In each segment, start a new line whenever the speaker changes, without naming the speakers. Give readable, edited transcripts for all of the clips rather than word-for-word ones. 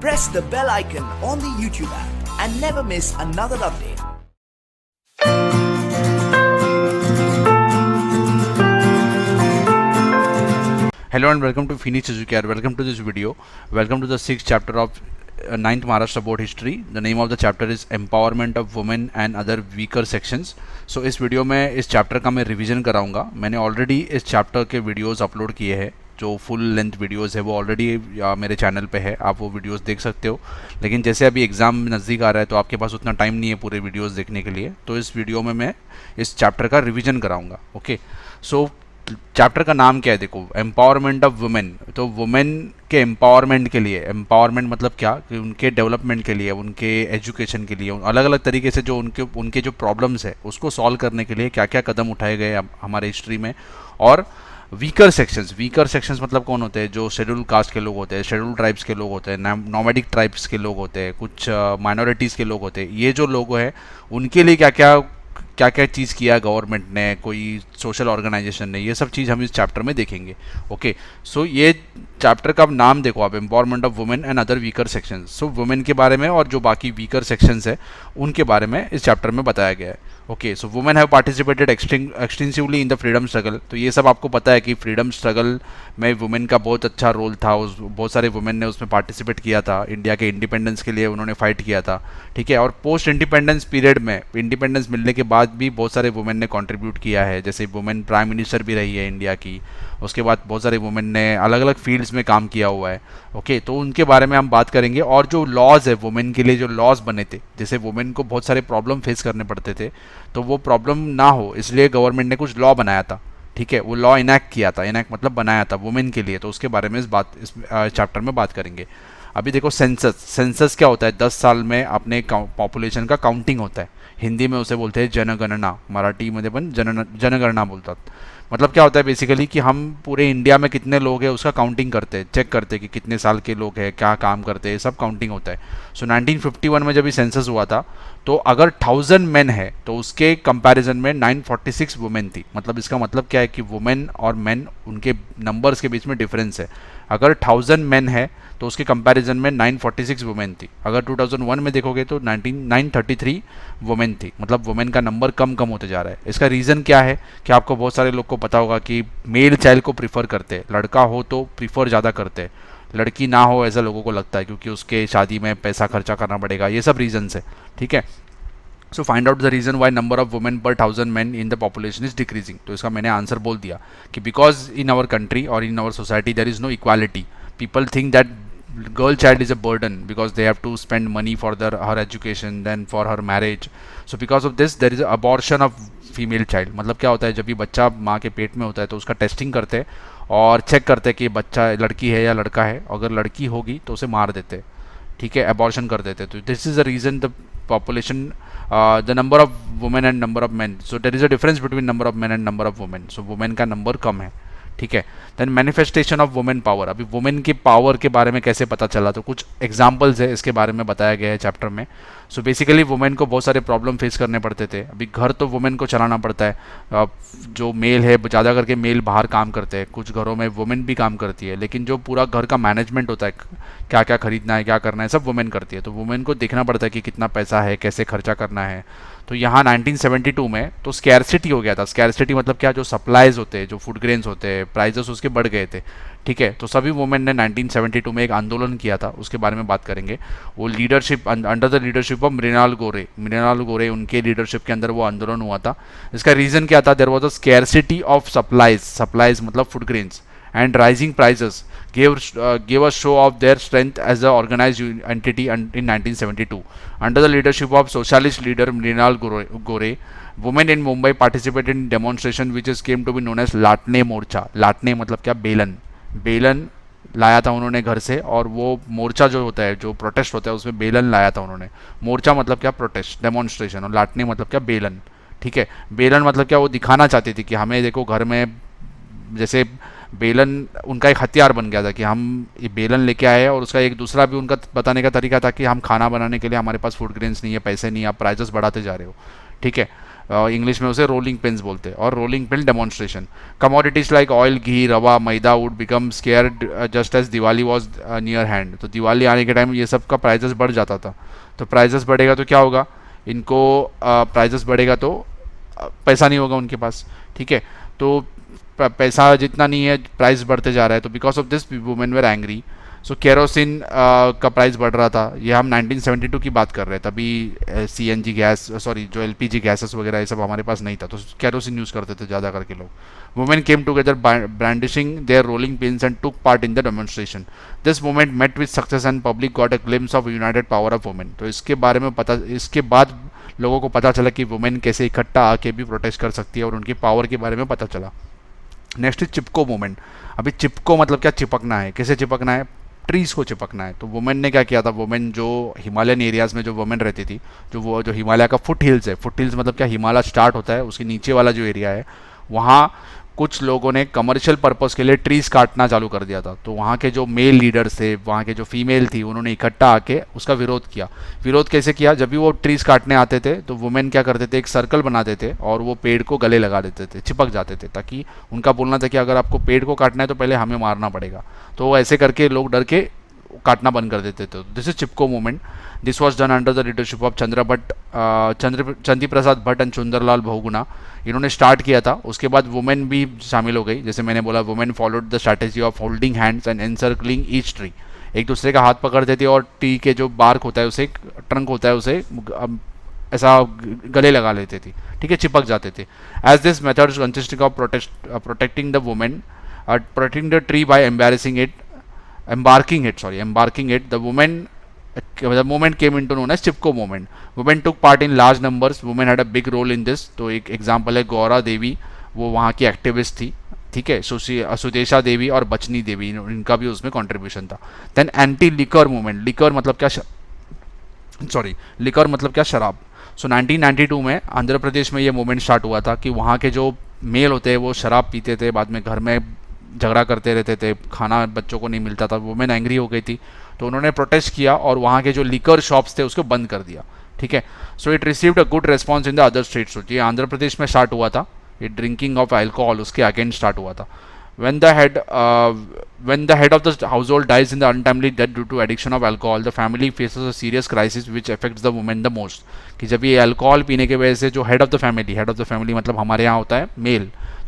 press the bell icon on the YouTube app and never miss another update.
Hello and welcome to Phoenix Educare. Welcome to this video. Welcome to the 6th chapter of 9th Maharashtra Board History. The name of the chapter is Empowerment of Women and Other Weaker Sections. So इस video में इस chapter का मैं revision कराऊंगा. मैंने already इस chapter के videos upload किए हैं. जो फुल लेंथ वीडियोस है वो ऑलरेडी मेरे चैनल पे है, आप वो वीडियोस देख सकते हो. लेकिन जैसे अभी एग्ज़ाम नज़दीक आ रहा है तो आपके पास उतना टाइम नहीं है पूरे वीडियोस देखने के लिए, तो इस वीडियो में मैं इस चैप्टर का रिवीजन कराऊंगा. ओके, सो चैप्टर का नाम क्या है, देखो, एम्पावरमेंट ऑफ वुमेन. तो वुमेन के एम्पावरमेंट के लिए, एम्पावरमेंट मतलब क्या कि उनके डेवलपमेंट के लिए, उनके एजुकेशन के लिए, अलग अलग तरीके से जो उनके जो प्रॉब्लम्स है उसको सॉल्व करने के लिए क्या क्या कदम उठाए गए हमारे हिस्ट्री में. और वीकर सेक्शंस मतलब कौन होते हैं, जो शेड्यूल कास्ट के लोग होते हैं, शेड्यूल ट्राइब्स के लोग होते हैं, नोमैडिक ट्राइब्स के लोग होते हैं, कुछ माइनॉरिटीज़ के लोग होते हैं. ये जो लोग हैं उनके लिए क्या क्या चीज़ किया गवर्नमेंट ने, कोई सोशल ऑर्गेनाइजेशन ने, ये सब चीज़ हम इस चैप्टर में देखेंगे. ओके, सो ये चैप्टर का नाम देखो आप, empowerment of women and other weaker sections. So women के बारे में और जो बाकी वीकर सेक्शंस है उनके बारे में इस चैप्टर में बताया गया है. Okay, so women have participated extensively in the freedom struggle. तो ये सब आपको पता है कि फ्रीडम स्ट्रगल में वुमेन का बहुत अच्छा रोल था. बहुत सारे वुमेन ने उसमें पार्टिसिपेट किया था. इंडिया के इंडिपेंडेंस के लिए उन्होंने फाइट किया था. ठीक है, और पोस्ट इंडिपेंडेंस पीरियड में, इंडिपेंडेंस मिलने के बाद भी बहुत सारे वुमेन ने कंट्रीब्यूट किया है. जैसे वुमेन प्राइम मिनिस्टर भी रही है इंडिया की. उसके बाद बहुत सारे वुमेन ने अलग अलग फील्ड्स में काम किया हुआ है. ओके, तो उनके बारे में हम बात करेंगे. और जो लॉज है वुमेन के लिए, जो लॉज बने थे, जैसे वुमेन को बहुत सारे प्रॉब्लम फेस करने पड़ते थे, तो वो प्रॉब्लम ना हो इसलिए गवर्नमेंट ने कुछ लॉ बनाया था. ठीक है, वो लॉ इनैक्ट किया था, इनैक्ट मतलब बनाया था वुमेन के लिए. तो उसके बारे में इस चैप्टर में बात करेंगे. अभी देखो, सेंसस क्या होता है, 10 साल में अपने पॉपुलेशन का काउंटिंग होता है. हिंदी में उसे बोलते हैं जनगणना, मराठी मध्ये पण जनगणना बोलतात. मतलब क्या होता है बेसिकली कि हम पूरे इंडिया में कितने लोग हैं उसका काउंटिंग करते हैं, चेक करते हैं कि कितने साल के लोग हैं, क्या काम करते हैं, सब काउंटिंग होता है. सो 1951 में जब ये सेंसस हुआ था तो अगर 1000 मेन है तो उसके कंपैरिजन में 946 वुमेन थी. मतलब इसका मतलब क्या है कि वुमेन और मेन, उनके नंबर्स के बीच में डिफरेंस है. अगर 1000 मेन है तो उसके कंपैरिजन में 946 वुमेन थी. अगर 2001 में देखोगे तो 933 वुमेन थी. मतलब वुमेन का नंबर कम होते जा रहा है. इसका रीज़न क्या है कि आपको बहुत सारे लोग को पता होगा कि मेल चाइल्ड को प्रीफर करते हैं. लड़का हो तो प्रीफर ज़्यादा करते हैं, लड़की ना हो ऐसा लोगों को लगता है क्योंकि उसके शादी में पैसा खर्चा करना पड़ेगा. ये सब रीजन्स है. ठीक है, so find out the reason why number of women per 1000 man in the population is decreasing. तो इसका मैंने आंसर बोल दिया कि बिकॉज इन आवर कंट्री और in our society there is no equality. People think that girl child is a burden because they have to spend money for her education, then for her marriage. So because of this there is a abortion of female child. मतलब क्या होता है, जब भी बच्चा माँ के पेट में होता है तो उसका टेस्टिंग करते हैं और चेक करते हैं कि बच्चा लड़की है या लड़का है. अगर लड़की होगी तो उसे मार देते हैं. ठीक है, अबॉर्शन कर देते हैं. तो this is the reason the population, the number of women and number of man. So there is a difference between number of man and number of women. So women का नंबर कम है. ठीक है, then manifestation of women power. अभी women की power के बारे में कैसे पता चला, तो कुछ एग्जांपल्स है इसके बारे में बताया गया है चैप्टर में. सो बेसिकली वुमेन को बहुत सारे प्रॉब्लम फेस करने पड़ते थे. अभी घर तो वुमेन को चलाना पड़ता है. जो मेल है, ज़्यादा करके मेल बाहर काम करते हैं. कुछ घरों में वुमेन भी काम करती है, लेकिन जो पूरा घर का मैनेजमेंट होता है, क्या क्या खरीदना है, क्या करना है, सब वुमेन करती है. तो वुमेन को देखना पड़ता है कि कितना पैसा है, कैसे खर्चा करना है. तो यहाँ 1972 में तो स्कैरसिटी हो गया था. स्कैरसिटी मतलब क्या, जो सप्लाईज होते हैं, जो फूड ग्रेन्स होते हैं, प्राइजेस उसके बढ़ गए थे. ठीक है, तो सभी वुमेन ने 1972 में एक आंदोलन किया था, उसके बारे में बात करेंगे. वो leadership, under the leadership of Mrinal Gore, उनके लीडरशिप के अंदर वो आंदोलन हुआ था. इसका रीज़न क्या था, there was a scarcity of supplies मतलब food grains, and rising prices gave a show of their strength as an organized entity in 1972. Under the leadership of socialist leader Mrinal Gore, women in Mumbai participated in demonstration which is came to be known as लाटने मोर्चा. लाटने मतलब क्या, बेलन लाया था उन्होंने घर से. और वो मोर्चा जो होता है, जो प्रोटेस्ट होता है, उसमें बेलन लाया था उन्होंने. मोर्चा मतलब क्या, प्रोटेस्ट, डेमोन्स्ट्रेशन. और लाटने मतलब क्या, बेलन. ठीक है, बेलन मतलब क्या, वो दिखाना चाहती थी कि हमें देखो घर में, जैसे बेलन उनका एक हथियार बन गया था कि हम ये बेलन लेके आए. और उसका एक दूसरा भी उनका बताने का तरीका था कि हम खाना बनाने के लिए हमारे पास फूड ग्रेन्स नहीं है, पैसे नहीं है, आप प्राइजेस बढ़ाते जा रहे हो. ठीक है, इंग्लिश में उसे रोलिंग पिन्स बोलते हैं, और rolling pin demonstration. Commodities like oil, ghee, rava, maida would become scarce just as Diwali was near hand. तो दिवाली आने के टाइम ये सब का प्राइजेस बढ़ जाता था। तो प्राइजेस बढ़ेगा तो क्या होगा, इनको प्राइजेस बढ़ेगा तो पैसा नहीं होगा उनके पास, ठीक है। तो पैसा जितना नहीं है, प्राइस बढ़ते जा रहा है, तो because of this women where angry. So kerosene का प्राइस बढ़ रहा था, ये हम 1972 की बात कर रहे हैं, तभी सीएनजी गैस, सॉरी जो एलपीजी गैसेस वगैरह ये सब हमारे पास नहीं था, तो केरोसिन यूज़ करते थे ज़्यादा करके लोग। Women came together brandishing their rolling pins and took part in the demonstration. This movement met with success and public got a glimpse of united power of women. तो इसके बारे में पता, इसके बाद लोगों को पता चला कि वुमेन कैसे इकट्ठा आके भी प्रोटेस्ट कर सकती है, और उनकी पावर के बारे में पता चला। Next is Chipko movement. अभी चिपको मतलब क्या, चिपकना है। कैसे चिपकना है, ट्रीज़ को चिपकना है। तो वुमेन ने क्या किया था, वुमेन जो हिमालयन एरियाज़ में जो वुमेन रहती थी, जो हिमालय का फुट हिल्स है, फुट हिल्स मतलब क्या, हिमालय स्टार्ट होता है उसके नीचे वाला जो एरिया है, वहाँ कुछ लोगों ने कमर्शियल पर्पज़ के लिए ट्रीज़ काटना चालू कर दिया था। तो वहाँ के जो मेल लीडर्स थे, वहाँ के जो फीमेल थी, उन्होंने इकट्ठा आके उसका विरोध किया। विरोध कैसे किया, जब भी वो ट्रीज़ काटने आते थे तो वुमेन क्या करते थे, एक सर्कल बनाते थे और वो पेड़ को गले लगा देते थे, चिपक जाते थे, ताकि उनका बोलना था कि अगर आपको पेड़ को काटना है तो पहले हमें मारना पड़ेगा। तो ऐसे करके लोग डर के काटना बंद कर देते थे। This is Chipko movement. This was done under the leadership of Chandi Prasad Bhatt and Sundarlal Bahuguna. इन्होंने स्टार्ट किया था। उसके बाद वुमेन भी शामिल हो गई। जैसे मैंने बोला, women followed the strategy of holding hands and encircling each tree. एक दूसरे का हाथ पकड़ते थे और ट्री के जो बार्क होता है, उसे ट्रंक होता है, उसे ऐसा गले लगा लेते थे, ठीक है, चिपक जाते थे। As this method consisting of protecting the women, protecting the tree by embarking it, the movement came into known as Chipko movement. Women took part in large numbers. Women had a big role in this. तो एक example है गौरा देवी, वो वहाँ की activist थी, ठीक है। सुदेशा देवी और बचनी देवी, इनका भी उसमें कंट्रीब्यूशन था। Then anti liquor movement. Liquor मतलब क्या, लिकर मतलब क्या, शराब। सो 1992 में आंध्र प्रदेश में ये मूवमेंट स्टार्ट हुआ था कि वहाँ के जो मेल होते हैं वो शराब पीते थे, बाद में घर में झगड़ा करते रहते थे, खाना बच्चों को नहीं मिलता था। वुमेन एंग्री हो गई थी, तो उन्होंने प्रोटेस्ट किया और वहाँ के जो लिकर शॉप्स थे उसको बंद कर दिया, ठीक है। So it received a good response in the other states. ये आंध्र प्रदेश में स्टार्ट हुआ था, ये ड्रिंकिंग ऑफ अल्कोहल उसके अगेंस्ट स्टार्ट हुआ था। when the head of the household dies in the untimely death due to addiction of alcohol, the family faces a serious crisis which affects the woman the most. कि जब ये alcohol पीने की वजह से जो हेड ऑफ द फैमिली मतलब हमारे यहाँ होता है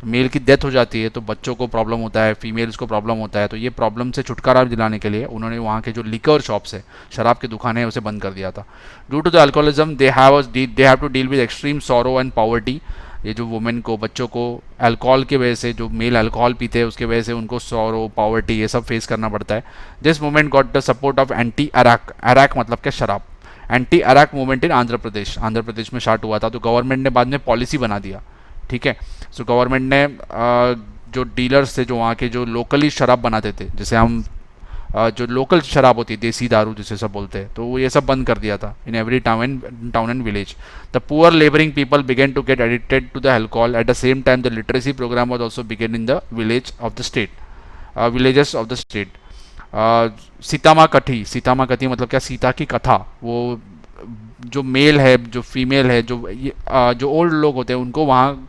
मेल की डेथ हो जाती है, तो बच्चों को प्रॉब्लम होता है, फीमेल्स को प्रॉब्लम होता है। तो ये प्रॉब्लम से छुटकारा दिलाने के लिए उन्होंने वहाँ के जो लिकर शॉप्स है, शराब की दुकानें हैं, उसे बंद कर दिया था। Due to the alcoholism they have to deal with extreme sorrow and poverty. ये जो वुमेन को, बच्चों को अल्कोहल की वजह से, जो मेल अल्कोहल पीते हैं उसके वजह से उनको सॉरो, पॉवर्टी ये सब फेस करना पड़ता है। This movement got the support of anti arrack मतलब क्या, शराब। Anti arrack movement in Andhra Pradesh में स्टार्ट हुआ था। तो गवर्नमेंट ने बाद में पॉलिसी बना दिया, ठीक है। सो गवर्नमेंट ने जो डीलर्स थे, जो वहाँ के जो लोकली शराब बनाते थे, जैसे हम जो लोकल शराब होती है, देसी दारू जिसे सब बोलते हैं, तो वो ये सब बंद कर दिया था in every town and village. The poor labouring people began to get addicted to the alcohol. At the same time the literacy programme was also began in the villages of the state. Sitamma Katha मतलब क्या, सीता की कथा। वो जो mail है, जो female है, जो ओल्ड लोग होते हैं उनको वहाँ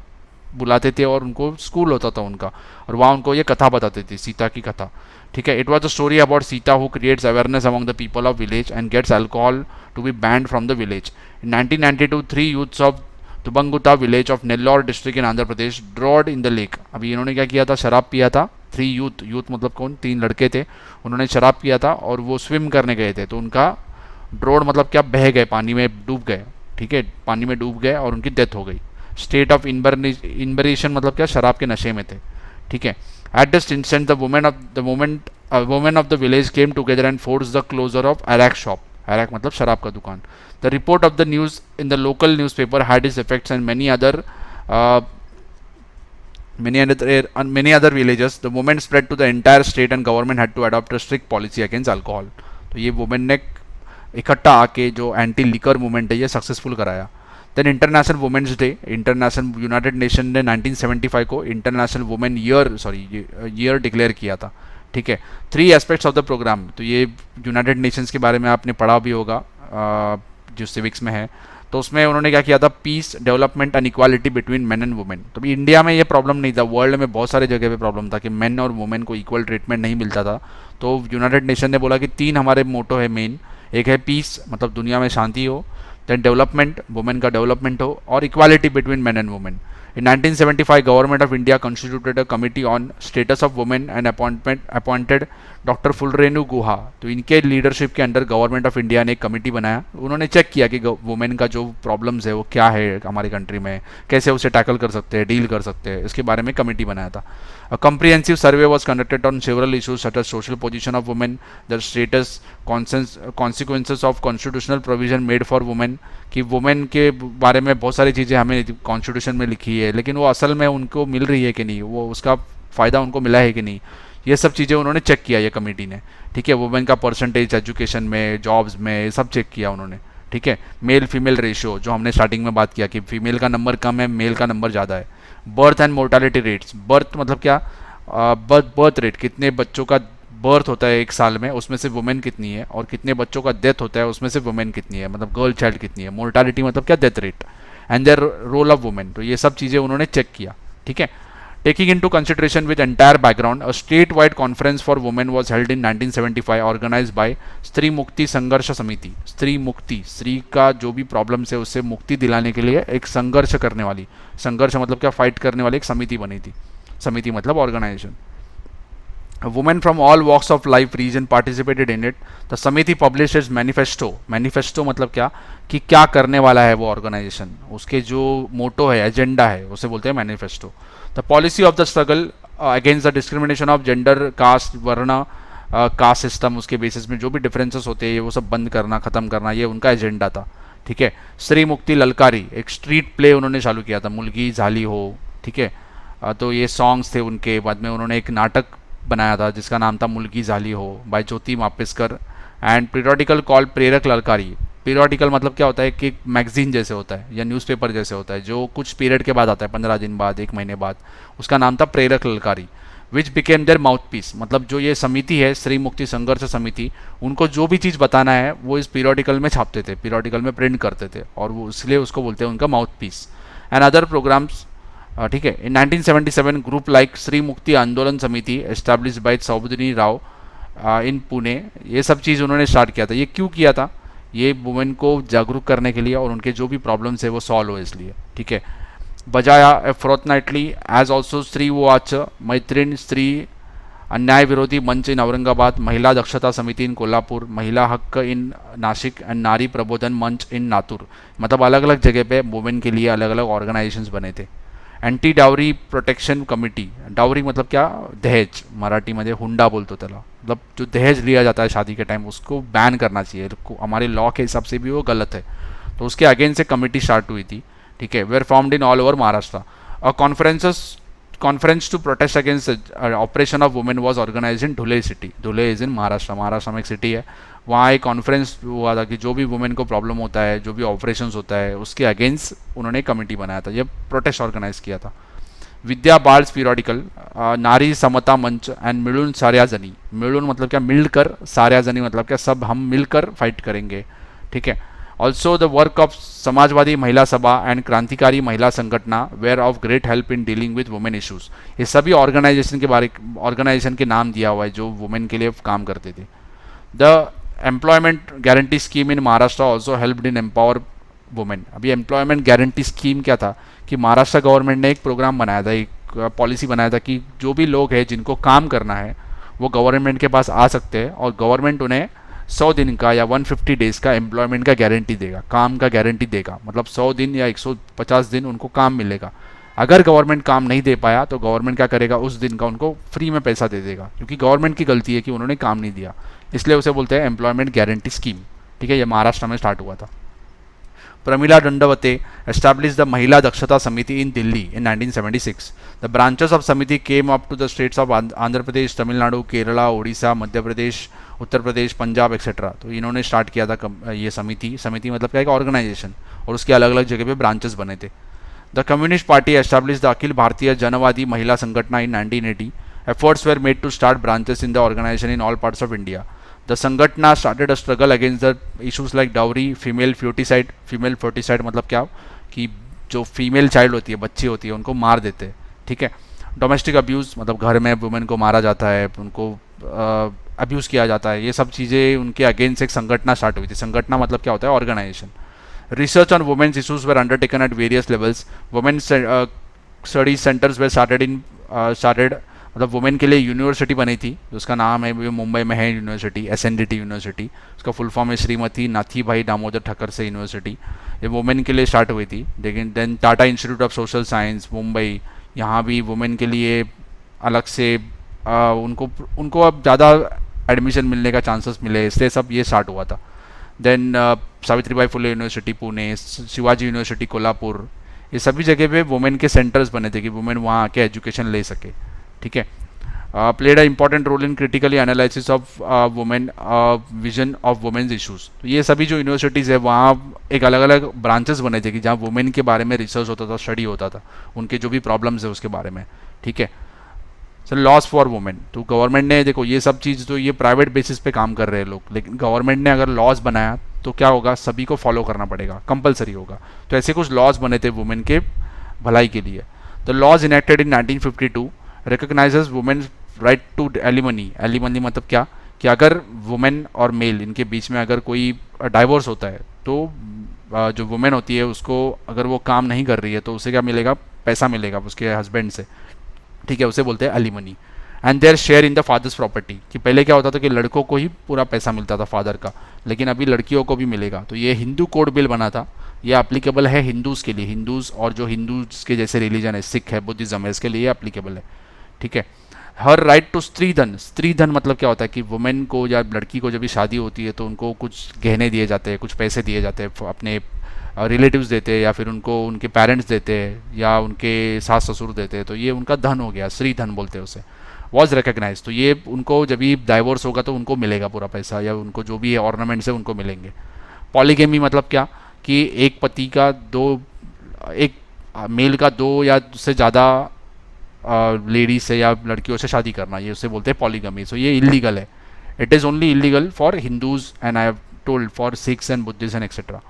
बुलाते थे और उनको स्कूल होता था उनका, और वहाँ उनको ये कथा बताते थे, सीता की कथा, ठीक है। It was the story about Sita who creates awareness among the people of village and gets alcohol to be banned from the village. In 1992 3 youths of Dubagunta village of Nellore district in Andhra Pradesh drowned in the lake. अभी इन्होंने क्या किया था, शराब पिया था। 3 youth मतलब कौन, 3 लड़के थे, उन्होंने शराब पिया था और वो स्विम करने गए थे, तो उनका ड्रॉड मतलब क्या, बह गए, पानी में डूब गए, ठीक है, पानी में डूब गए और उनकी डेथ हो गई। स्टेट ऑफ इनबरेशन मतलब क्या, शराब के नशे में थे, ठीक है। At this instant the women of the village came together and force the closure of arrack shop. Arrack मतलब शराब का दुकान। The report of the news in the local newspaper had its effects and many other villages. The movement spread to the entire state and government had to adopt a strict policy against alcohol. तो ये women ने इकट्ठा आके जो anti liquor movement है ये successful कराया। Then international women's day, international united nation ने 1975 को इंटरनेशनल वुमेन ईयर डिक्लेयर किया था, ठीक है। 3 एस्पेक्ट्स ऑफ द प्रोग्राम, तो ये यूनाइटेड नेशंस के बारे में आपने पढ़ा भी होगा जो सिविक्स में है। तो उसमें उन्होंने क्या किया था, peace, development and equality between men and women. तो भी इंडिया में ये प्रॉब्लम नहीं था, वर्ल्ड में बहुत सारे जगह पे प्रॉब्लम था कि मेन और वुमेन को इक्वल ट्रीटमेंट नहीं मिलता था। तो यूनाइटेड नेशन ने बोला कि 3 हमारे मोटो है मेन, एक है पीस, मतलब दुनिया में शांति हो, देन डेवलपमेंट, वुमेन का डेवलपमेंट हो, और equality between men and women. In 1975, Government of India constituted a committee on status of women and appointed doctor Phulrenu Guha. तो इनके लीडरशिप के अंडर गवर्नमेंट ऑफ इंडिया ने एक कमेटी बनाया। उन्होंने चेक किया कि वुमेन का जो प्रॉब्लम्स है वो क्या है हमारी कंट्री में, कैसे उसे टैकल कर सकते हैं, डील कर सकते हैं, इसके बारे में कमेटी बनाया था। A comprehensive survey was conducted on several issues such as social position of women, the status, consequences of constitutional provision made for women, कि वुमेन के बारे में बहुत सारी चीज़ें हमें कॉन्स्टिट्यूशन में लिखी है, लेकिन वो असल में उनको मिल रही है कि नहीं, वो उसका फ़ायदा उनको मिला है कि नहीं, ये सब चीज़ें उन्होंने चेक किया ये कमेटी ने। ठीक है, वुमेन का परसेंटेज एजुकेशन में, जॉब्स में, सब चेक किया उन्होंने। ठीक है, मेल फीमेल रेशियो जो हमने स्टार्टिंग में बात किया कि फीमेल का नंबर कम है, मेल का नंबर ज़्यादा है। Birth and mortality rates, birth मतलब क्या, बर्थ रेट, कितने बच्चों का बर्थ होता है एक साल में, उसमें से वुमेन कितनी है, और कितने बच्चों का डेथ होता है उसमें से वुमेन कितनी है, मतलब गर्ल चाइल्ड कितनी है। मोर्टालिटी मतलब क्या, death rate, and their role of women. तो ये सब चीज़ें उन्होंने चेक किया। ठीक है, taking into consideration with entire background, a statewide conference for women was held in 1975 organized by स्त्री मुक्ति संघर्ष समिति। स्त्री मुक्ति, स्त्री का जो भी प्रॉब्लम्स है उससे मुक्ति दिलाने के लिए एक संघर्ष करने वाली, संघर्ष मतलब क्या, फाइट करने वाली एक समिति बनी थी। समिति मतलब organisation. Women from all walks of life region participated in it. The समिति published its manifesto. मैनिफेस्टो मतलब क्या, कि क्या करने वाला है वो ऑर्गेनाइजेशन, उसके जो मोटो है, एजेंडा है, उसे बोलते हैं manifesto. The policy of the struggle against the discrimination of gender, caste, varna, caste system, उसके बेसिस में जो भी डिफरेंसेस होते हैं वो सब बंद करना, ख़त्म करना, ये उनका एजेंडा था। ठीक है, स्त्री मुक्ति ललकारी, एक स्ट्रीट प्ले उन्होंने चालू किया था, मुलगी झाली हो। ठीक है, तो ये सॉन्ग्स थे उनके। बाद में उन्होंने एक नाटक बनाया था जिसका नाम था Mulgi Zali Ho, by Jyoti Mhapsekar, and periodical called Prerak Lalkari. Periodical मतलब क्या होता है कि मैगजीन जैसे होता है या न्यूज़पेपर जैसे होता है, जो कुछ पीरियड के बाद आता है, 15 दिन बाद, 1 महीने बाद, उसका नाम था Prerak Lalkari. Which became their mouthpiece, मतलब जो ये समिति है, स्त्री मुक्ति संघर्ष समिति, उनको जो भी चीज़ बताना है वो इस पीरियोडिकल में छापते थे, पीरियोडिकल में प्रिंट करते थे, और वो इसलिए उसको बोलते हैं उनका mouthpiece. And other programmes. ठीक है, इन 1977 ग्रुप लाइक स्त्री मुक्ति आंदोलन समिति एस्टैब्लिश बाय सौबदिनी राव इन पुणे, ये सब चीज़ उन्होंने स्टार्ट किया था। ये क्यों किया था, ये वुमेन को जागरूक करने के लिए और उनके जो भी प्रॉब्लम्स है वो सॉल्व हो इसलिए। ठीक है, बजाया ए फोर्टनाइटली एज ऑल्सो स्त्री वॉच, मैत्रीण स्त्री अन्याय विरोधी मंच इन औरंगाबाद, महिला दक्षता समिति इन कोल्हापुर, महिला हक इन नासिक, एंड नारी प्रबोधन मंच इन लातूर। मतलब अलग अलग जगह पे वुमेन के लिए अलग अलग ऑर्गेनाइजेशंस बने थे। Anti dowry protection committee, dowry मतलब क्या, दहेज, मराठीमध्ये हुंडा बोलतो त्याला, मतलब जो दहेज लिया जाता है शादी के टाइम उसको बैन करना चाहिए, हमारे लॉ के हिसाब से भी वो गलत है, तो उसके अगेंस्ट से कमिटी स्टार्ट हुई थी। ठीक है, were formed in all over Maharashtra. A conference to protest against operation of women was organise in Dhule city. Dhule is in Maharashtra, Maharashtra में एक सिटी है, वहाँ एक कॉन्फ्रेंस हुआ था कि जो भी वुमेन को प्रॉब्लम होता है, जो भी ऑपरेशंस होता है, उसके अगेंस्ट उन्होंने कमेटी बनाया था, ये प्रोटेस्ट ऑर्गेनाइज किया था। विद्या बाल्स पीरियोडिकल, नारी समता मंच, एंड मिळून साऱ्या जनी। मिळून मतलब क्या, मिलकर, साऱ्या जनी मतलब क्या, सब हम मिलकर फाइट करेंगे। ठीक है, also the work of Samajwadi Mahila Sabha and Krantikari Mahila Sanghatana were of great help in dealing with women issues. ये सभी ऑर्गेनाइजेशन के नाम दिया हुआ है जो वुमेन के लिए काम करते थे। The employment guarantee scheme in Maharashtra also helped in empower women. अभी एम्प्लॉयमेंट गारंटी स्कीम क्या था कि महाराष्ट्र गवर्नमेंट ने एक प्रोग्राम बनाया था, एक पॉलिसी बनाया था कि जो भी लोग हैं जिनको काम करना है वो गवर्नमेंट के पास आ सकते हैं, और गवर्नमेंट उन्हें 100 दिन का या 150 डेज़ का एम्प्लॉयमेंट का गारंटी देगा, काम का गारंटी देगा, मतलब 100 दिन या 150 दिन उनको काम मिलेगा। अगर गवर्नमेंट काम नहीं दे पाया तो गवर्नमेंट क्या करेगा, उस दिन का उनको फ्री में पैसा दे देगा, क्योंकि गवर्नमेंट की गलती है कि उन्होंने काम नहीं दिया, इसलिए उसे बोलते हैं एम्प्लॉयमेंट गारंटी स्कीम। ठीक है, ये महाराष्ट्र में स्टार्ट हुआ था। Pramila Dandavate establish the Mahila Dakshata Samiti in Delhi in 1976। The branches of Samiti came up to the states of Andhra Pradesh, Tamil Nadu, Kerala, Orissa, Madhya Pradesh, Uttar Pradesh, Punjab etcetera. तो इन्होंने स्टार्ट किया था ये समिति मतलब क्या, एक ऑर्गेनाइजेशन, और उसके अलग अलग जगह पे ब्रांचेस बने थे। The communist party establish the Akhil Bharatiya Janwadi Mahila Sanghatana in 1980। Efforts were made to start branches in the organization in all parts of India. The Sanghatana started a struggle against the issues like dowry, female foeticide. Female foeticide मतलब क्या, कि जो female child होती है, बच्ची होती है, उनको मार देते हैं, ठीक है। डोमेस्टिक अब्यूज़ मतलब घर में वुमेन को मारा जाता है, उनको अब्यूज़ किया जाता है, ये सब चीज़ें उनके अगेंस्ट एक संगठना स्टार्ट हुई थी। संगठना मतलब क्या होता है, organisation. Research on women's issues were undertaken at various levels. Women study centres were started मतलब वुमेन के लिए यूनिवर्सिटी बनी थी, उसका नाम है, वो मुंबई में है यूनिवर्सिटी, SNDT यूनिवर्सिटी। उसका फुल फॉर्म है श्रीमती नाथीभाई दामोदर ठक्कर से यूनिवर्सिटी। ये वुमेन के लिए स्टार्ट हुई थी। लेकिन then Tata institute of social science Mumbai, यहाँ भी वुमेन के लिए अलग से उनको उनको अब ज़्यादा एडमिशन मिलने का चांसेस मिले, इसलिए सब ये स्टार्ट हुआ था। Then Savitribai Phule university Pune, Shivaji university Kolhapur, ये सभी जगह पे वुमेन के सेंटर्स बने थे कि वुमेन वहाँ आके एजुकेशन ले सके, ठीक है। Played a important role in critically analysis of women vision of women's issues. तो ये सभी जो यूनिवर्सिटीज़ है वहाँ एक अलग अलग ब्रांचेस बने थे कि जहाँ वुमेन के बारे में रिसर्च होता था, स्टडी होता था, उनके जो भी प्रॉब्लम्स है उसके बारे में, ठीक है। सर लॉस फॉर वुमेन, तो गवर्नमेंट ने, देखो ये सब चीज़ तो ये प्राइवेट बेसिस पे काम कर रहे हैं लोग, लेकिन गवर्नमेंट ने अगर लॉज बनाया तो क्या होगा, सभी को फॉलो करना पड़ेगा, कंपलसरी होगा। तो ऐसे कुछ लॉज बने थे वुमेन के भलाई के लिए। The laws enacted in 1952 recognises women right to alimony. Alimony मतलब क्या, कि अगर वुमेन और मेल इनके बीच में अगर कोई डाइवोर्स होता है तो जो वुमेन होती है उसको, अगर वो काम नहीं कर रही है तो उसे क्या मिलेगा, पैसा मिलेगा उसके हस्बैंड से, ठीक है, उसे बोलते हैं alimony. And their share in the father's property, कि पहले क्या होता था कि लड़कों को ही पूरा पैसा मिलता था फादर का, लेकिन अभी लड़कियों को भी मिलेगा। तो ये हिंदू कोड बिल बना था, ये एप्लीकेबल है हिंदूज़ के लिए, हिंदूज़ और जो हिंदूज़ के जैसे रिलीजन है, सिख है, बुद्धिज़्म है, इसके लिए एप्लीकेबल है, ठीक है। हर राइट टू स्त्री धन। स्त्री धन मतलब क्या होता है कि वुमेन को या लड़की को जब भी शादी होती है तो उनको कुछ गहने दिए जाते हैं, कुछ पैसे दिए जाते हैं, अपने रिलेटिव्स देते हैं या फिर उनको उनके पेरेंट्स देते हैं या उनके सास ससुर देते हैं, तो ये उनका धन हो गया, स्त्री धन बोलते हैं उसे। वॉज रिकग्नाइज, तो ये उनको जब भी डाइवोर्स होगा तो उनको मिलेगा पूरा पैसा, या उनको जो भी ऑर्नामेंट्स है उनको मिलेंगे। पॉलीगेमी मतलब क्या, कि एक पति का दो, एक मेल का दो या उससे ज़्यादा लेडीज से या लड़कियों से शादी करना, ये उसे बोलते हैं पॉलीगमी। सो ये इलीगल है, it is only illegal for Hindus and I have told for Sikhs and Buddhist and etcetera.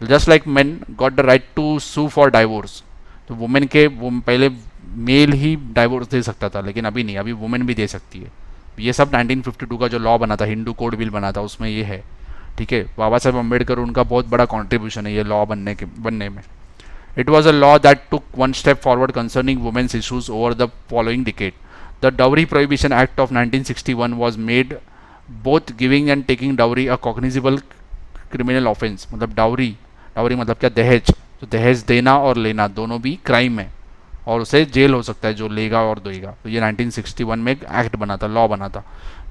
Just like men got the right to sue for divorce, तो वुमेन के वो पहले मेल ही डाइवोर्स दे सकता था, लेकिन अभी नहीं, अभी वुमेन भी दे सकती है। ये सब 1952 का जो लॉ बना था, हिंदू कोड बिल बना था, उसमें ये है, ठीक है। बाबा साहेब अम्बेडकर, उनका बहुत बड़ा कॉन्ट्रीब्यूशन है ये लॉ बनने में। It was a law that took one step forward concerning women's issues over the following decade. The Dowry Prohibition Act of 1961 was made both giving and taking dowry a cognizable criminal offense. मतलब dowry मतलब क्या, दहेज। तो दहेज देना और लेना दोनों भी क्राइम है और उसे जेल हो सकता है जो लेगा और देगा। तो ये 1961 में एक एक्ट बना था, लॉ बना था।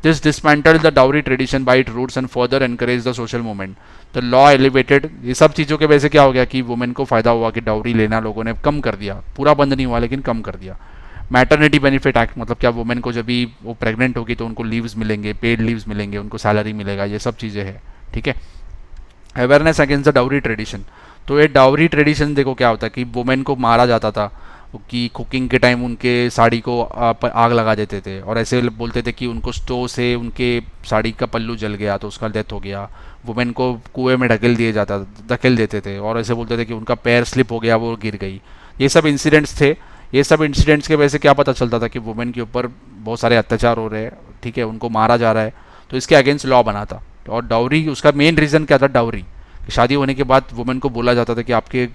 This dismantled the dowry tradition by it roots and further encourage the social movement. The law elevated, ये सब चीज़ों के वजह से क्या हो गया कि वुमेन को फ़ायदा हुआ कि डाउरी लेना लोगों ने कम कर दिया, पूरा बंद नहीं हुआ लेकिन कम कर दिया। मैटरनिटी बेनिफिट एक्ट मतलब क्या, वुमेन को जब भी वो प्रेग्नेंट होगी तो उनको लीव्स मिलेंगे, पेड लीव्स मिलेंगे, उनको सैलरी मिलेगा, ये सब चीज़ें हैं, ठीक है। Awareness against the dowry tradition, तो ये डाउरी ट्रेडिशन देखो क्या होता है कि वुमेन को मारा जाता था कि कुकिंग के टाइम उनके साड़ी को आग लगा देते थे और ऐसे बोलते थे कि उनको स्टोव से उनके साड़ी का पल्लू जल गया तो उसका डेथ हो गया। वुमेन को कुएं में धकेल देते थे और ऐसे बोलते थे कि उनका पैर स्लिप हो गया, वो गिर गई। ये सब इंसिडेंट्स थे। ये सब इंसिडेंट्स के वजह से क्या पता चलता था कि वुमेन के ऊपर बहुत सारे अत्याचार हो रहे हैं, ठीक है, उनको मारा जा रहा है, तो इसके अगेंस्ट लॉ बना था। और डाउरी, उसका मेन रीज़न क्या था, डाउरी। शादी होने के बाद वुमेन को बोला जाता था कि आपके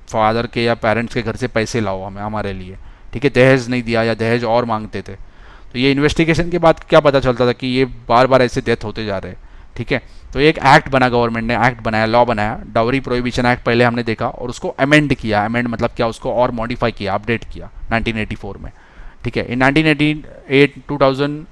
फादर के या पेरेंट्स के घर से पैसे लाओ हमारे लिए, ठीक है, दहेज नहीं दिया या दहेज और मांगते थे। तो ये इन्वेस्टिगेशन के बाद क्या पता चलता था कि ये बार बार ऐसे डेथ होते जा रहे हैं, ठीक है। तो एक एक्ट बना, गवर्नमेंट ने एक्ट बनाया, लॉ बनाया, डाउरी प्रोहिबिशन एक्ट पहले हमने देखा और उसको अमेंड किया। अमेंड मतलब क्या, उसको और मॉडिफाई किया, अपडेट किया 1984 में, ठीक है। इन 1988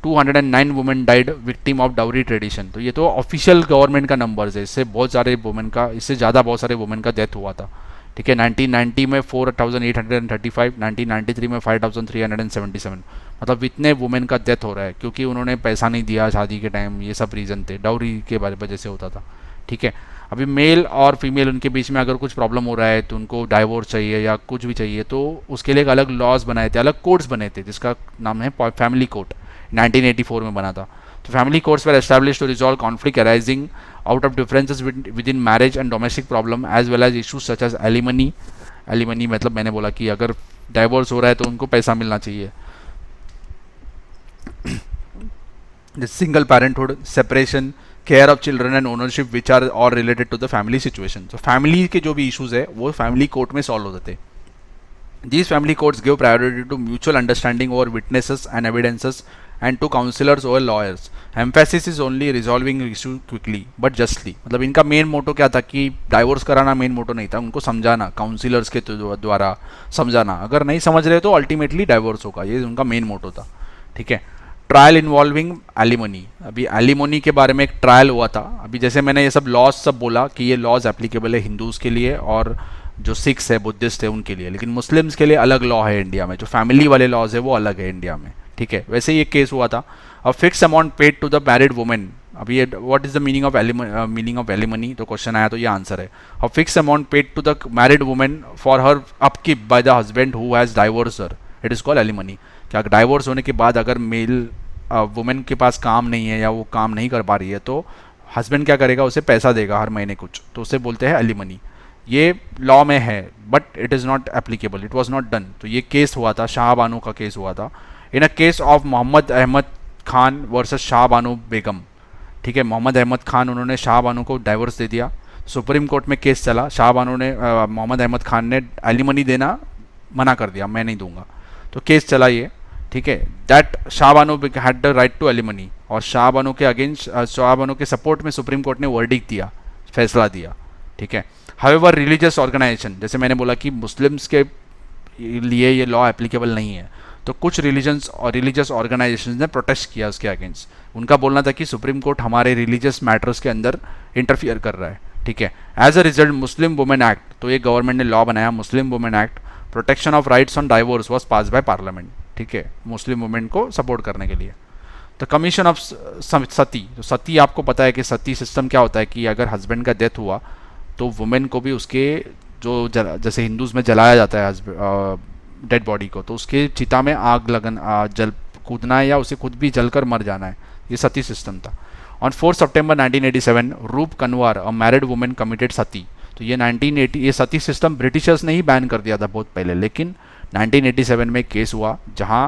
209 women died victim of dowry tradition. तो ये तो ऑफिशियल गवर्नमेंट का नंबर्स है, इससे बहुत सारे वुमेन का, इससे ज़्यादा बहुत सारे वुमेन का डेथ हुआ था, ठीक है। 1990 में 4835, 1993 में 5377, मतलब इतने वुमेन का डेथ हो रहा है क्योंकि उन्होंने पैसा नहीं दिया शादी के टाइम। ये सब रीज़न थे, डाउरी के वजह से होता था, ठीक है। अभी मेल और फीमेल उनके बीच में अगर कुछ प्रॉब्लम हो रहा है तो उनको डाइवोर्स चाहिए या कुछ भी चाहिए तो उसके लिए एक अलग लॉज बनाए थे, अलग कोड्स बने थे जिसका नाम है फैमिली कोड, 1984 में बना था। तो family courts were establish to resolve conflict arising out of differences within marriage and domestic problem as well as issues such as alimony. Alimony मतलब मैंने बोला कि अगर डाइवोर्स हो रहा है तो उनको पैसा मिलना चाहिए. Single parenthood, separation, care of children and ownership which are all related to the family situation. तो फैमिली के जो भी इशूज है वो फैमिली कोर्ट में सॉल्व हो जाते हैं. These family courts give priority to mutual understanding over witnesses and evidences and to counselors over lawyers. Emphasis is only resolving issue quickly but justly. मतलब इनका मेन मोटो क्या था कि डाइवोर्स कराना मेन मोटो नहीं था, उनको समझाना, काउंसिलर्स के द्वारा समझाना. अगर नहीं समझ रहे तो अल्टीमेटली डाइवोर्स होगा, ये उनका मेन मोटो था. ठीक है. Trial involving alimony. अभी एलिमनी के बारे में एक ट्रायल हुआ था. अभी जैसे मैंने ये सब लॉज सब बोला कि ये लॉज एप्लीकेबल है हिंदूज़ के लिए और जो सिख्स है, बुद्धिस्ट है, उनके लिए, लेकिन मुस्लिम्स के लिए अलग लॉ है इंडिया में. जो फैमिली वाले लॉज है वो अलग है इंडिया में. ठीक है. वैसे ही एक केस हुआ था. A fix amount paid to the married women. अभी ये what is the meaning of alimony, तो क्वेश्चन आया तो ये आंसर है. A fix amount paid to the married women for her upkeep by the husband who has divorce her, it is called alimony. क्या divorce होने के बाद अगर मेल वुमेन के पास काम नहीं है या वो काम नहीं कर पा रही है तो हस्बैंड क्या करेगा, उसे पैसा देगा हर महीने कुछ, तो उसे बोलते हैं एलिमनी. ये लॉ में है but it is not applicable, it was not done. तो ये केस हुआ था, शाह बानो का केस हुआ था. In a case of Mohammad Ahmad Khan versus Shah Bano Begum. ठीक है. मोहम्मद अहमद खान, उन्होंने शाह बानो को डाइवोर्स दे दिया. सुप्रीम कोर्ट में केस चला. शाह बानो ने मोहम्मद अहमद खान ने एलिमनी देना मना कर दिया, मैं नहीं दूंगा. तो केस चला ये. ठीक है. That Shah Bano had the right to alimony. और शाह बानो के अगेंस्ट, शाह बानो के सपोर्ट में सुप्रीम कोर्ट ने वर्डिक्ट दिया, फैसला दिया. ठीक है. हाउएवर रिलीजियस ऑर्गेनाइजेशन, जैसे मैंने बोला कि मुस्लिम्स के लिए ये लॉ एप्लीकेबल नहीं है, तो कुछ रिलीजन्स और रिलीजियस ऑर्गेनाइजेशन ने प्रोटेस्ट किया उसके अगेंस्ट. उनका बोलना था कि सुप्रीम कोर्ट हमारे रिलीजियस मैटर्स के अंदर इंटरफियर कर रहा है. ठीक है. As a result Muslim women act, तो ये गवर्नमेंट ने लॉ बनाया, Muslim women act, protection of rights on divorce was pass by parliament. ठीक है. मुस्लिम वुमेन को सपोर्ट करने के लिए. द कमीशन ऑफ सती, तो सती आपको पता है कि सती सिस्टम क्या होता है कि अगर हस्बैंड का डेथ हुआ तो वुमेन को भी उसके जो जैसे हिंदूज़ में जलाया जाता है डेड बॉडी को, तो उसके चिता में आग लगन जल कूदना है या उसे खुद भी जलकर मर जाना है. ये सती सिस्टम था. ऑन 4 सितंबर 1987 रूप कनवार अ मैरिड वुमेन कमिटेड सती. तो ये 1980, ये सती सिस्टम ब्रिटिशर्स ने ही बैन कर दिया था बहुत पहले, लेकिन 1987 में केस हुआ जहाँ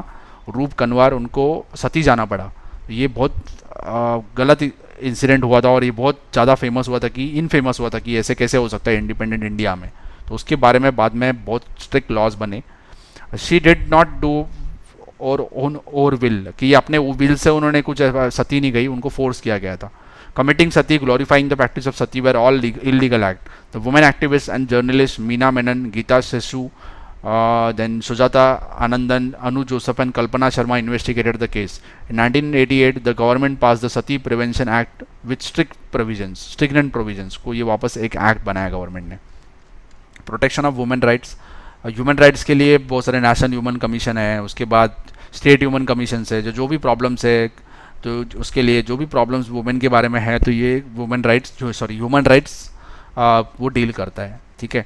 रूप कनवार उनको सती जाना पड़ा. ये बहुत गलत इंसिडेंट हुआ था और ये बहुत ज़्यादा फेमस हुआ था कि इनफेमस हुआ था कि ऐसे कैसे हो सकता है इंडिपेंडेंट इंडिया में. तो उसके बारे में बाद में बहुत स्ट्रिक्ट लॉज बने. शी डिड नॉट डू और विल, कि अपने विल से उन्होंने कुछ सती नहीं गई, उनको फोर्स किया गया था. Committing sati, glorifying the practice of sati were all illegal act. The women activist and journalist Meena Menon, Geeta Seshu, then Sujata Anandan, Anu Joseph and Kalpana Sharma investigated the case. In 1988, the government passed the Sati Prevention Act with stringent provisions. को ये वापस एक act बनाया government ने. Protection of women rights, human rights के लिए बहुत सारे नेशनल ह्यूमन कमीशन है, उसके बाद स्टेट ह्यूमन कमीशन है, जो भी प्रॉब्लम्स है तो उसके लिए जो भी प्रॉब्लम्स वुमेन के बारे में है तो ये वुमेन राइट्स ह्यूमन राइट्स वो डील करता है. ठीक है.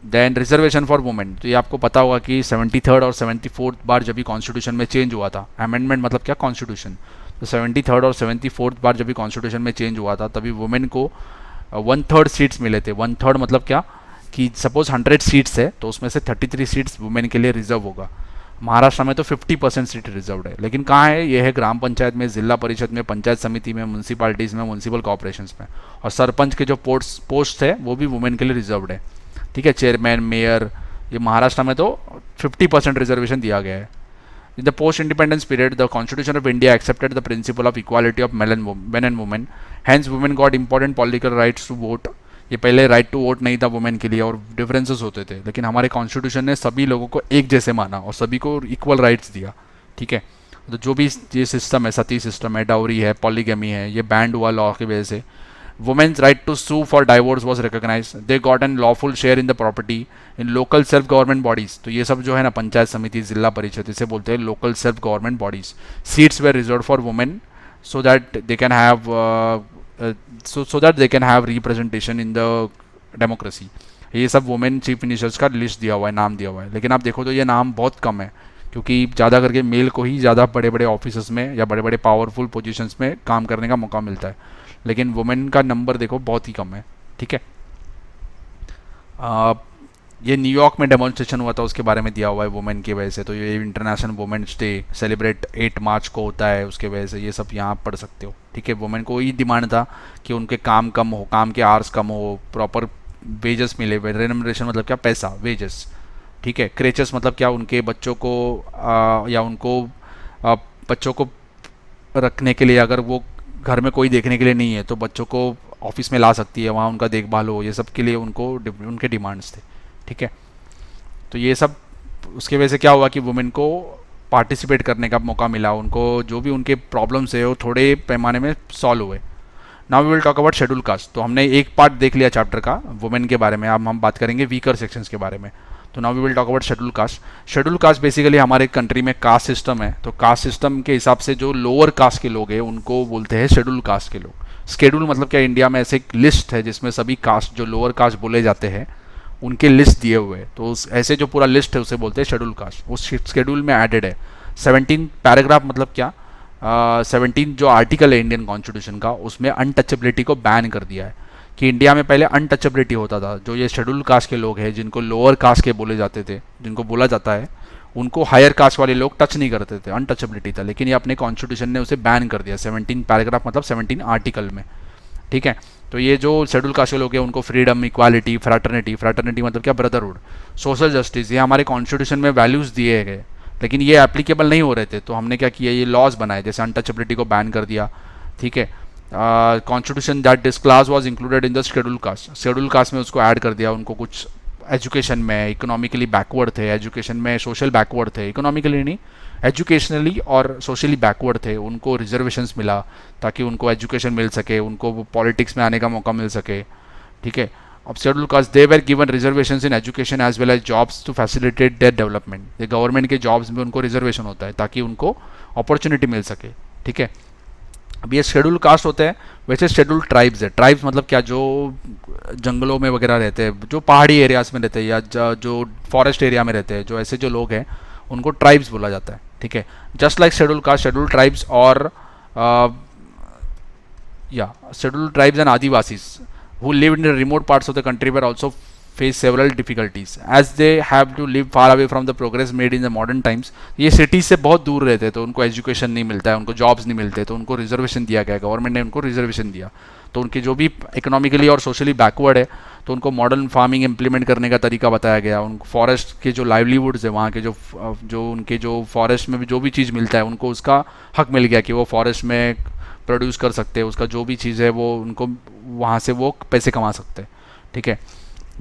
देन रिजर्वेशन फॉर वुमेन, तो ये आपको पता होगा कि 73rd और 74th बार जब भी कॉन्स्टिट्यूशन में चेंज हुआ था, अमेंडमेंट मतलब क्या, कॉन्स्टिट्यूशन, तो 73rd और 74th बार जब भी कॉन्स्टिट्यूशन में चेंज हुआ था तभी वुमेन को 1/3 सीट्स मिले थे. 1/3 मतलब क्या कि सपोज 100 सीट्स है तो उसमें से 33 सीट्स वुमेन के लिए रिजर्व होगा. महाराष्ट्र में तो 50% सीट रिजर्व है, लेकिन कहाँ है, ये है ग्राम पंचायत में, जिला परिषद में, पंचायत समिति में, म्यूनसिपालिटीज़ में, म्यूनसिपल कॉर्पोरेशंस में. और सरपंच के जो पोस्ट है वो भी वुमेन के लिए रिजर्व्ड है. ठीक है. चेयरमैन, मेयर, ये महाराष्ट्र में तो 50% रिजर्वेशन दिया गया है. In the post independence period the constitution of India accepted the principle of equality of men and women. Hence women got important political rights to vote. ये पहले राइट टू वोट नहीं था वुमेन के लिए और डिफरेंसेस होते थे, लेकिन हमारे कॉन्स्टिट्यूशन ने सभी लोगों को एक जैसे माना और सभी को इक्वल राइट्स दिया. ठीक है. तो जो भी ये सिस्टम है, सती सिस्टम है, डाउरी है, पॉलीगेमी है, ये बैंड हुआ लॉ की वजह से. Women's right to sue for divorce was recognized. They got an lawful share in the property in local self-government bodies. तो ये सब जो है ना, पंचायत समिति, जिला परिषद, इसे बोलते हैं local self-government bodies. Seats were reserved for women so that they can have so that they can have representation in the democracy. ये सब वुमेन चीफ मिनिस्टर्स का लिस्ट दिया हुआ है, नाम दिया हुआ है, लेकिन आप देखो तो ये नाम बहुत कम है. क्योंकि ज़्यादा करके मेल को ही ज़्यादा बड़े बड़े ऑफिस में या बड़े बड़े पावरफुल पोजीशंस में काम करने का मौका मिलता है, लेकिन वुमेन का नंबर देखो बहुत ही कम है। ठीक है, ये न्यूयॉर्क में डेमोन्स्ट्रेशन हुआ था, उसके बारे में दिया हुआ है वुमेन की वजह से। तो ये इंटरनेशनल वुमेन्स डे सेलिब्रेट 8 मार्च को होता है, उसके वजह से ये सब यहाँ पढ़ सकते हो। ठीक है, वुमेन को ये डिमांड था कि उनके काम कम हो, काम के आवर्स कम हो, प्रॉपर वेजेस मिले। रेम्यूनरेशन मतलब क्या, पैसा, वेजेस। ठीक है, क्रेचेस मतलब क्या, उनके बच्चों को या उनको बच्चों को रखने के लिए, अगर वो घर में कोई देखने के लिए नहीं है तो बच्चों को ऑफिस में ला सकती है, वहाँ उनका देखभाल हो, ये सब के लिए उनको उनके डिमांड्स थे। ठीक है, तो ये सब उसके वजह से क्या हुआ कि वुमेन को पार्टिसिपेट करने का मौका मिला, उनको जो भी उनके प्रॉब्लम्स है वो थोड़े पैमाने में सॉल्व हुए। Now we will talk about schedule caste. तो हमने एक पार्ट देख लिया चैप्टर का वुमेन के बारे में, अब हम बात करेंगे वीकर सेक्शंस के बारे में। तो now we will talk about schedule caste. Schedule caste basically हमारे कंट्री में कास्ट सिस्टम है, तो कास्ट सिस्टम के हिसाब से जो लोअर कास्ट के लोग हैं उनको बोलते हैं शेड्यूल कास्ट के लोग। शेड्यूल मतलब क्या, इंडिया में ऐसे एक लिस्ट है जिसमें सभी कास्ट जो लोअर कास्ट बोले जाते हैं उनके लिस्ट दिए हुए हैं, तो उस ऐसे जो पूरा लिस्ट है उसे बोलते हैं शेड्यूल कास्ट। उस शेड्यूल में एडेड है 17 पैराग्राफ, मतलब क्या, 17 जो आर्टिकल है इंडियन कॉन्स्टिट्यूशन का, उसमें अनटचेबिलिटी को बैन कर दिया है। कि इंडिया में पहले अनटचेबिलिटी होता था, जो ये शेड्यूल कास्ट के लोग हैं जिनको लोअर कास्ट के बोले जाते थे, जिनको बोला जाता है, उनको हायर कास्ट वाले लोग टच नहीं करते थे, अनटचेबिलिटी था। लेकिन ये अपने कॉन्स्टिट्यूशन ने उसे बैन कर दिया 17 पैराग्राफ मतलब 17 आर्टिकल में। ठीक है, तो ये जो शेड्यूल कास्ट के लोग हैं उनको फ्रीडम, इक्वालिटी, फ्रैटर्निटी मतलब क्या, ब्रदरहुड, सोशल जस्टिस, ये हमारे कॉन्स्टिट्यूशन में वैल्यूज़ दिए गए, लेकिन ये एप्लीकेबल नहीं हो रहे थे। तो हमने क्या किया, ये लॉज बनाए, जैसे अनटचेबिलिटी को बैन कर दिया। ठीक है, constitution that this class was included in the schedule caste, schedule cast में उसको ऐड कर दिया। उनको कुछ एजुकेशन में इकोनॉमिकली बैकवर्ड थे, एजुकेशन में सोशल बैकवर्ड थे, इकोनॉमिकली नहीं, एजुकेशनली और सोशली बैकवर्ड थे, उनको रिजर्वेशंस मिला ताकि उनको एजुकेशन मिल सके, उनको पॉलिटिक्स में आने का मौका मिल सके। ठीक है, अब schedule caste they were given reservations in education as well as jobs to facilitate their development. ये गवर्नमेंट के जॉब्स में उनको रिजर्वेशन होता है ताकि उनको अपॉर्चुनिटी मिल सके। ठीक है, अब ये शेड्यूल कास्ट होते हैं। वैसे शेड्यूल ट्राइब्स है, ट्राइब्स मतलब क्या, जो जंगलों में वगैरह रहते हैं, जो पहाड़ी एरियाज में रहते हैं या जो फॉरेस्ट एरिया में रहते हैं, जो ऐसे जो लोग हैं उनको ट्राइब्स बोला जाता है। ठीक है, just like schedule caste, schedule tribes और schedule tribes and Adivasis who live in the remote parts of the country were also face several difficulties as they have to live far away from the progress made in the modern times। ये cities से बहुत दूर रहते हैं, तो उनको education नहीं मिलता है, उनको जॉब्स नहीं मिलते, तो उनको रिजर्वेशन दिया गया, गवर्नमेंट ने उनको रिजर्वेशन दिया। तो उनके जो भी इकोनॉमिकली और सोशली बैकवर्ड है तो उनको मॉडर्न फार्मिंग इम्प्लीमेंट करने का तरीका बताया गया। उनको फॉरेस्ट के जो लाइवलीवुड्स है, वहाँ के जो उनके जो फॉरेस्ट में भी जो भी चीज़ मिलता है उनको उसका हक मिल गया कि वो फॉरेस्ट में प्रोड्यूस कर सकते हैं, उसका जो भी चीज़ है वो उनको वहाँ से वो पैसे कमा सकते हैं। ठीक है,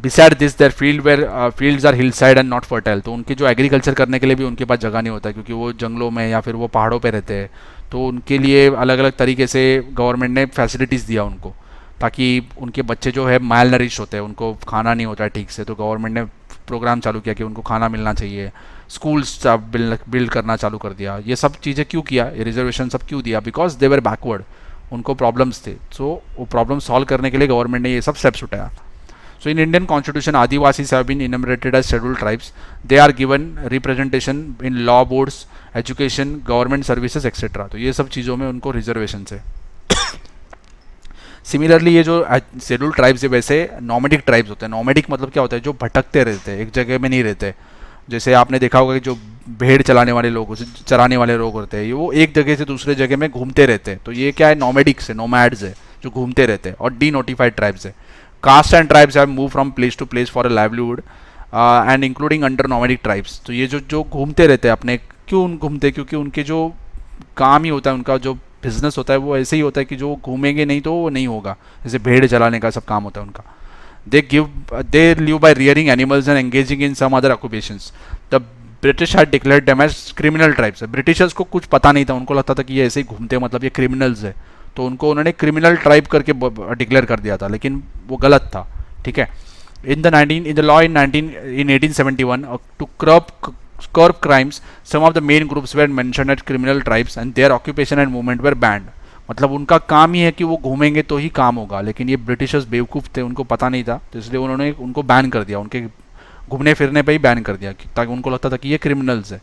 beside this their fields are hill side and not fertile. तो उनके जो एग्रीकल्चर करने के लिए भी उनके पास जगह नहीं होता, क्योंकि वो जंगलों में या फिर वो पहाड़ों पे रहते हैं। तो उनके लिए अलग अलग तरीके से गवर्नमेंट ने फैसिलिटीज़ दिया उनको, ताकि उनके बच्चे जो है माइल नरिश होते हैं, उनको खाना नहीं होता है ठीक से, तो गवर्नमेंट ने प्रोग्राम चालू किया कि उनको खाना मिलना चाहिए, स्कूल्स बिल्ड करना चालू कर दिया। ये सब चीज़ें क्यों किया, ये रिजर्वेशन सब क्यों दिया, बिकॉज दे वर बैकवर्ड, उनको प्रॉब्लम्स थे। सो वो प्रॉब्लम सॉल्व करने के लिए गवर्नमेंट ने ये सब स्टेप्स उठाया। So in Indian constitution Adivasis have been enumerated as schedule tribes. They are given representation in law boards, education, government services etcetera. तो ये सब चीज़ों में उनको रिजर्वेशन है। सिमिलरली ये जो शेड्यूल ट्राइब्स है वैसे नॉमेडिक ट्राइब्स होते हैं। नॉमेडिक मतलब क्या होता है, जो भटकते रहते हैं, एक जगह में नहीं रहते। जैसे आपने देखा होगा कि जो भेड़ चलाने वाले लोग, चराने वाले लोग होते हैं, वो एक जगह से दूसरे जगह में घूमते रहते हैं। तो ये क्या है, नॉमेडिक्स है, नोमैड्स है, जो घूमते रहते हैं। और डी नोटिफाइड ट्राइब्स है। Caste and tribes have move from place to place for a livelihood and including under nomadic tribes. तो ये जो घूमते रहते हैं अपने, क्यों घूमते, क्योंकि उनके जो काम ही होता है, उनका जो बिजनेस होता है वो ऐसे ही होता है कि जो घूमेंगे नहीं तो वो नहीं होगा। जैसे भेड़ चलाने का सब काम होता है उनका। they live by rearing animals and engaging in some other occupations. The British had declared them as criminal tribes. Britishers को कुछ पता नहीं था, उनको लगता था कि ये ऐसे ही घूमते मतलब ये क्रिमिनल्स है, तो उनको उन्होंने क्रिमिनल ट्राइब करके डिक्लेयर कर दिया था, लेकिन वो गलत था। ठीक है, in the law in 1871 to curb crimes, some of the main groups were mentioned as criminal tribes and their occupation and movement were banned. मतलब उनका काम ही है कि वो घूमेंगे तो ही काम होगा, लेकिन ये ब्रिटिशर्स बेवकूफ़ थे, उनको पता नहीं था, तो इसलिए उन्होंने उनको बैन कर दिया, उनके घूमने फिरने पे ही बैन कर दिया, ताकि उनको लगता था कि ये क्रिमिनल्स है।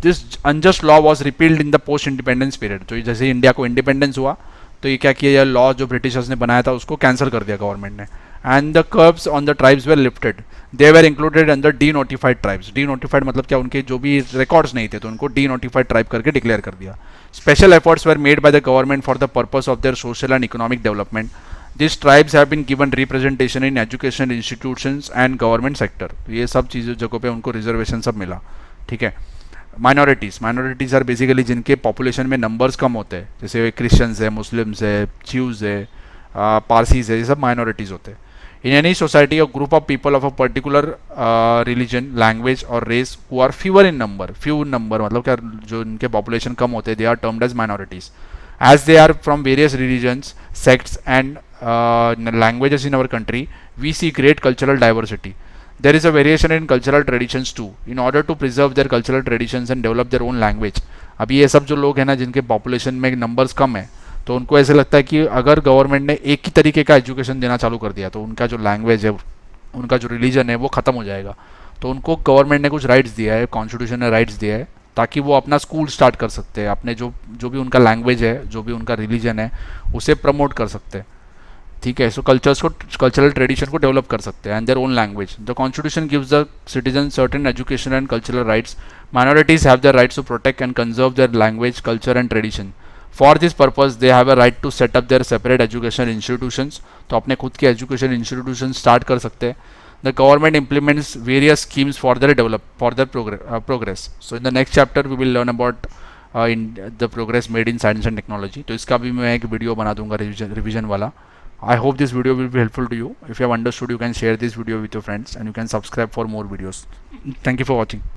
This unjust law was repealed in the post independence period. तो जैसे इंडिया को इंडिपेंडेंस हुआ तो ये क्या किया, यह लॉ जो ब्रिटिशर्स ने बनाया था उसको कैंसिल कर दिया गवर्नमेंट ने. And the curbs on the tribes were lifted. They were included under denotified tribes. Denotified मतलब क्या, उनके जो भी रिकॉर्ड्स नहीं थे तो उनको डी नोटिफाइड ट्राइब करके डिक्लेयर कर दिया. Special efforts were made by the government for the purpose of their social and economic development. This tribes have been given representation in education institutions and government sector. ये सब चीज़ों जगहों पे उनको reservation सब मिला. ठीक है. माइनॉरिटीज़ आर बेसिकली जिनके पॉपुलेशन में नंबर्स कम होते हैं, जैसे क्रिश्चियंस है, मुस्लिम्स है, ज्यूज़ है, पारसीज है, ये सब माइनॉरिटीज़ होते हैं. इन एनी सोसाइटी और group of people of a particular religion, language और race who are fewer in number, few number मतलब क्या, जो इनके पॉपुलेशन कम होते हैं, they are termed as minorities. As they are from various religions, sects and languages in our country, we see great cultural diversity. There is a variation in cultural traditions too. In order to preserve their cultural traditions and develop their own language. अभी ये सब जो लोग हैं ना जिनके population में numbers कम है, तो उनको ऐसे लगता है कि अगर गवर्नमेंट ने एक ही तरीके का एजुकेशन देना चालू कर दिया तो उनका जो लैंग्वेज है, उनका जो रिलीजन है वो ख़त्म हो जाएगा. तो उनको गवर्नमेंट ने कुछ राइट्स दिया है, कॉन्स्टिट्यूशन ने राइट्स दिया है, ताकि वो अपना स्कूल स्टार्ट कर सकते हैं, अपने जो भी उनका लैंग्वेज है, जो भी उनका रिलीजन है, उसे प्रमोट कर सकते हैं. ठीक है. सो कल्चरल ट्रेडिशन को डेवलप कर सकते हैं and their own language. The constitution gives the citizen certain education and cultural rights. Minorities have the rights to protect and conserve their language, culture and tradition. For this purpose they have a right to set up their separate education institutions. तो अपने खुद के education institution start कर सकते हैं. The government implements various schemes for their progress. So in the next chapter we will learn about in the progress made in science and technology. तो इसका भी मैं एक वीडियो बना दूंगा रिविजन वाला. I hope this video will be helpful to you. If you have understood, you can share this video with your friends and you can subscribe for more videos. Thank you for watching.